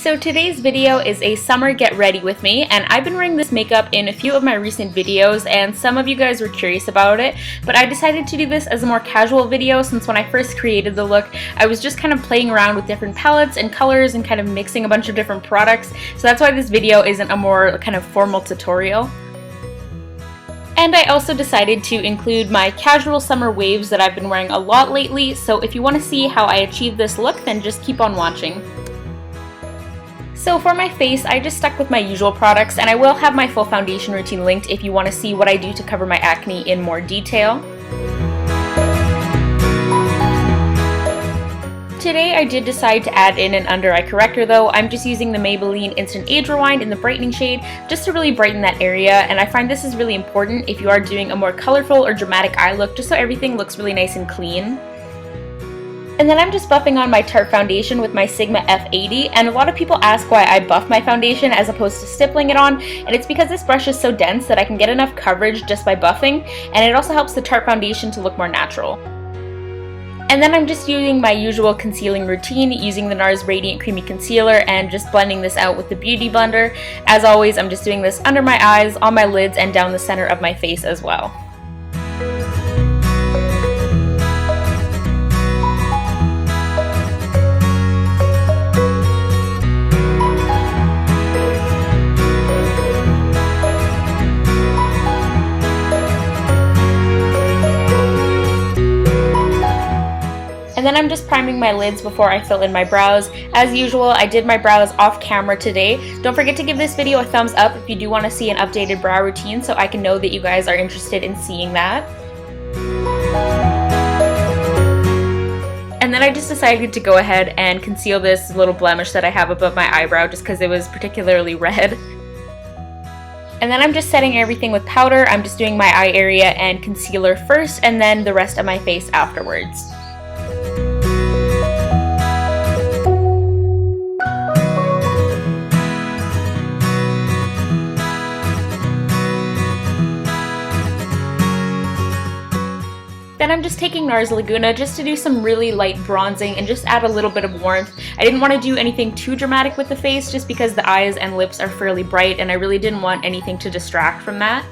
So today's video is a summer get ready with me, and I've been wearing this makeup in a few of my recent videos and some of you guys were curious about it, but I decided to do this as a more casual video since when I first created the look I was just kind of playing around with different palettes and colors and kind of mixing a bunch of different products, so that's why this video isn't a more kind of formal tutorial. And I also decided to include my casual summer waves that I've been wearing a lot lately, so if you want to see how I achieved this look, then just keep on watching. So for my face, I just stuck with my usual products, and I will have my full foundation routine linked if you want to see what I do to cover my acne in more detail. Today I did decide to add in an under eye corrector though. I'm just using the Maybelline Instant Age Rewind in the brightening shade just to really brighten that area, and I find this is really important if you are doing a more colorful or dramatic eye look, just so everything looks really nice and clean. And then I'm just buffing on my Tarte foundation with my Sigma F80, and a lot of people ask why I buff my foundation as opposed to stippling it on, and it's because this brush is so dense that I can get enough coverage just by buffing, and it also helps the Tarte foundation to look more natural. And then I'm just using my usual concealing routine, using the NARS Radiant Creamy Concealer and just blending this out with the Beauty Blender. As always, I'm just doing this under my eyes, on my lids, and down the center of my face as well. And then I'm just priming my lids before I fill in my brows. As usual, I did my brows off camera today. Don't forget to give this video a thumbs up if you do want to see an updated brow routine so I can know that you guys are interested in seeing that. And then I just decided to go ahead and conceal this little blemish that I have above my eyebrow just because it was particularly red. And then I'm just setting everything with powder. I'm just doing my eye area and concealer first and then the rest of my face afterwards. Then I'm just taking NARS Laguna just to do some really light bronzing and just add a little bit of warmth. I didn't want to do anything too dramatic with the face just because the eyes and lips are fairly bright and I really didn't want anything to distract from that.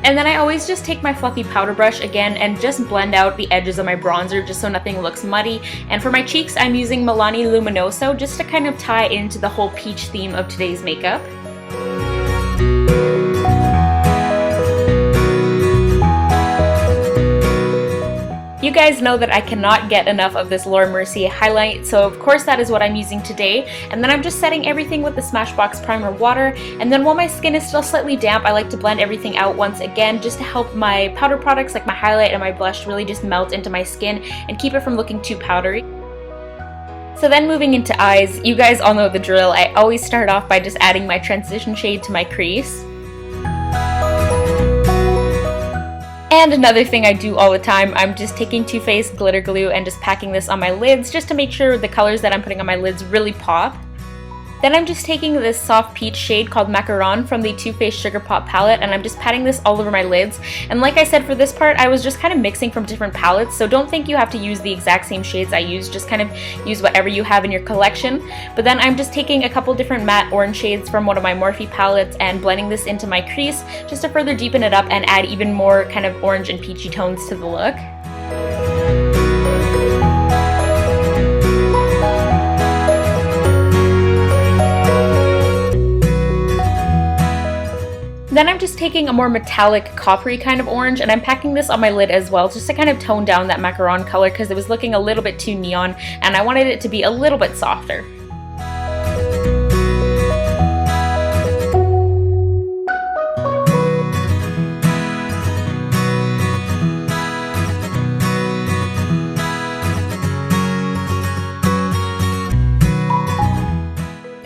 And then I always just take my fluffy powder brush again and just blend out the edges of my bronzer just so nothing looks muddy. And for my cheeks, I'm using Milani Luminoso just to kind of tie into the whole peach theme of today's makeup. You guys know that I cannot get enough of this Laura Mercier highlight, so of course that is what I'm using today. And then I'm just setting everything with the Smashbox Primer Water, and then while my skin is still slightly damp, I like to blend everything out once again just to help my powder products like my highlight and my blush really just melt into my skin and keep it from looking too powdery. So then moving into eyes, you guys all know the drill. I always start off by just adding my transition shade to my crease. And another thing I do all the time, I'm just taking Too Faced glitter glue and just packing this on my lids just to make sure the colors that I'm putting on my lids really pop. Then I'm just taking this soft peach shade called Macaron from the Too Faced Sugar Pop palette, and I'm just patting this all over my lids. And like I said, for this part, I was just kind of mixing from different palettes, so don't think you have to use the exact same shades I use, just kind of use whatever you have in your collection. But then I'm just taking a couple different matte orange shades from one of my Morphe palettes and blending this into my crease just to further deepen it up and add even more kind of orange and peachy tones to the look. Then I'm just taking a more metallic coppery kind of orange and I'm packing this on my lid as well just to kind of tone down that macaron color because it was looking a little bit too neon and I wanted it to be a little bit softer.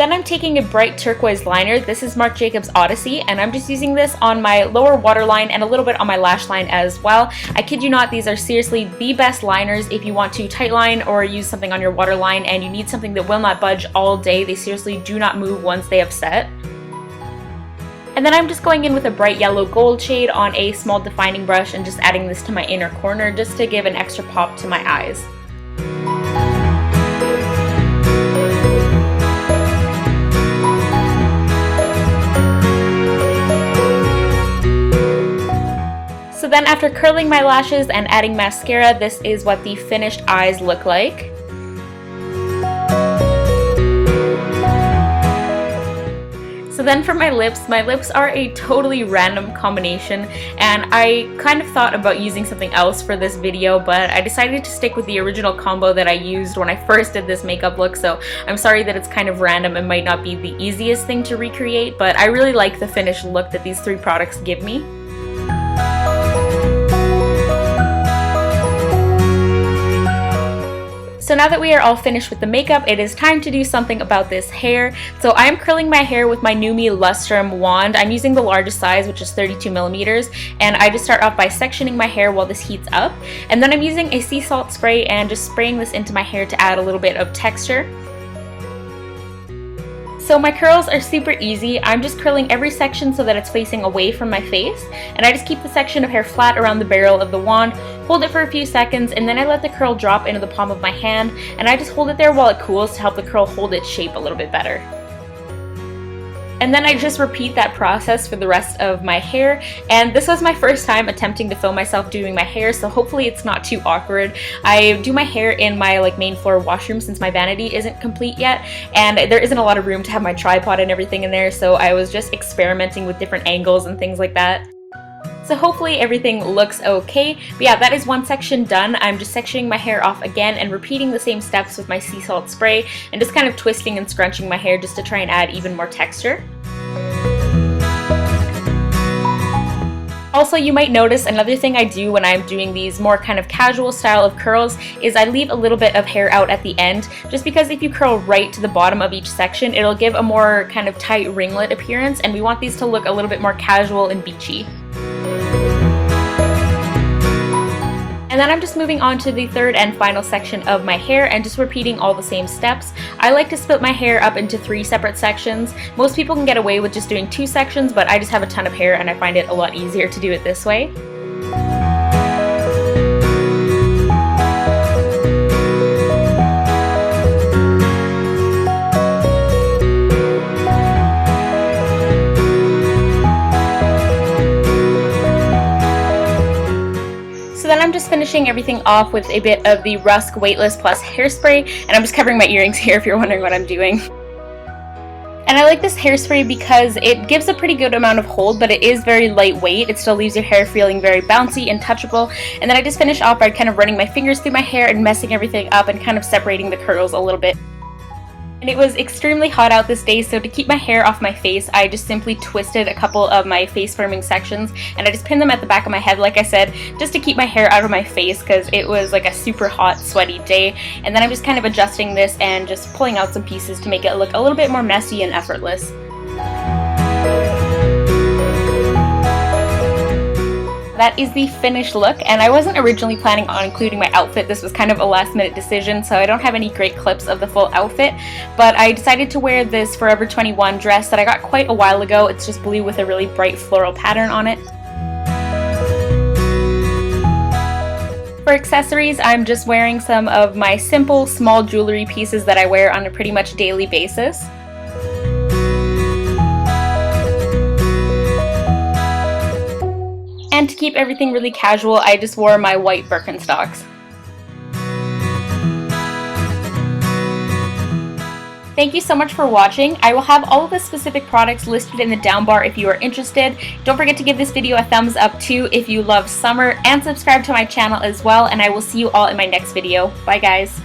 Then I'm taking a bright turquoise liner. This is Marc Jacobs Odyssey, and I'm just using this on my lower waterline and a little bit on my lash line as well. I kid you not, these are seriously the best liners if you want to tightline or use something on your waterline and you need something that will not budge all day. They seriously do not move once they have set. And then I'm just going in with a bright yellow gold shade on a small defining brush and just adding this to my inner corner just to give an extra pop to my eyes. So then after curling my lashes and adding mascara, this is what the finished eyes look like. So then for my lips are a totally random combination, and I kind of thought about using something else for this video, but I decided to stick with the original combo that I used when I first did this makeup look, so I'm sorry that it's kind of random and might not be the easiest thing to recreate, but I really like the finished look that these three products give me. So now that we are all finished with the makeup, it is time to do something about this hair. So I'm curling my hair with my Numi Lustrum wand. I'm using the largest size, which is 32 millimeters, and I just start off by sectioning my hair while this heats up. And then I'm using a sea salt spray and just spraying this into my hair to add a little bit of texture. So my curls are super easy. I'm just curling every section so that it's facing away from my face, and I just keep the section of hair flat around the barrel of the wand, hold it for a few seconds, and then I let the curl drop into the palm of my hand, and I just hold it there while it cools to help the curl hold its shape a little bit better. And then I just repeat that process for the rest of my hair, and this was my first time attempting to film myself doing my hair, so hopefully it's not too awkward. I do my hair in my main floor washroom since my vanity isn't complete yet, and there isn't a lot of room to have my tripod and everything in there, so I was just experimenting with different angles and things like that. So hopefully everything looks okay. But yeah, that is one section done. I'm just sectioning my hair off again and repeating the same steps with my sea salt spray and just kind of twisting and scrunching my hair just to try and add even more texture. Also, you might notice another thing I do when I'm doing these more kind of casual style of curls is I leave a little bit of hair out at the end, just because if you curl right to the bottom of each section, it'll give a more kind of tight ringlet appearance, and we want these to look a little bit more casual and beachy. And then I'm just moving on to the third and final section of my hair and just repeating all the same steps. I like to split my hair up into 3 separate sections. Most people can get away with just doing 2 sections, but I just have a ton of hair and I find it a lot easier to do it this way. Then I'm just finishing everything off with a bit of the Rusk Weightless Plus hairspray, and I'm just covering my earrings here if you're wondering what I'm doing. And I like this hairspray because it gives a pretty good amount of hold, but it is very lightweight. It still leaves your hair feeling very bouncy and touchable. And then I just finish off by kind of running my fingers through my hair and messing everything up and kind of separating the curls a little bit. And it was extremely hot out this day, so to keep my hair off my face, I just simply twisted a couple of my face firming sections, and I just pinned them at the back of my head, like I said, just to keep my hair out of my face because it was like a super hot, sweaty day. And then I'm just kind of adjusting this and just pulling out some pieces to make it look a little bit more messy and effortless. That is the finished look, and I wasn't originally planning on including my outfit. This was kind of a last minute decision, so I don't have any great clips of the full outfit, but I decided to wear this Forever 21 dress that I got quite a while ago. It's just blue with a really bright floral pattern on it. For accessories, I'm just wearing some of my simple small jewelry pieces that I wear on a pretty much daily basis. And to keep everything really casual, I just wore my white Birkenstocks. Thank you so much for watching. I will have all of the specific products listed in the down bar if you are interested. Don't forget to give this video a thumbs up too if you love summer, and subscribe to my channel as well, and I will see you all in my next video. Bye guys!